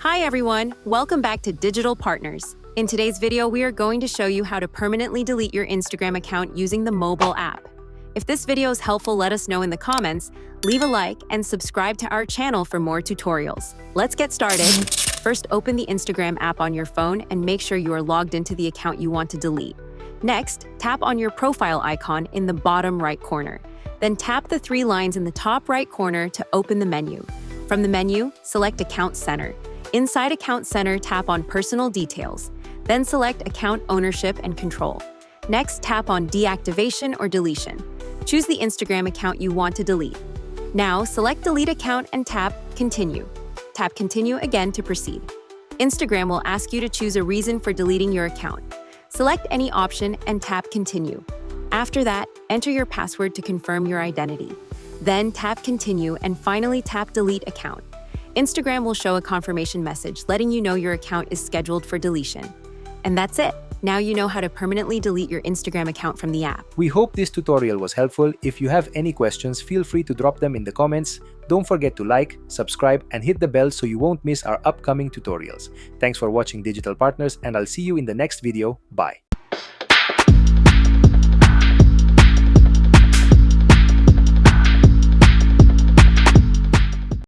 Hi everyone, welcome back to Digital Partners. In today's video, we are going to show you how to permanently delete your Instagram account using the mobile app. If this video is helpful, let us know in the comments, leave a like, and subscribe to our channel for more tutorials. Let's get started. First, open the Instagram app on your phone and make sure you are logged into the account you want to delete. Next, tap on your profile icon in the bottom right corner. Then tap the three lines in the top right corner to open the menu. From the menu, select Account Center. Inside Account Center, tap on Personal Details. Then select Account Ownership and Control. Next, tap on Deactivation or Deletion. Choose the Instagram account you want to delete. Now, select Delete Account and tap Continue. Tap Continue again to proceed. Instagram will ask you to choose a reason for deleting your account. Select any option and tap Continue. After that, enter your password to confirm your identity. Then tap Continue and finally tap Delete Account. Instagram will show a confirmation message letting you know your account is scheduled for deletion. And that's it. Now you know how to permanently delete your Instagram account from the app. We hope this tutorial was helpful. If you have any questions, feel free to drop them in the comments. Don't forget to like, subscribe, and hit the bell so you won't miss our upcoming tutorials. Thanks for watching Digital Partners, and I'll see you in the next video. Bye.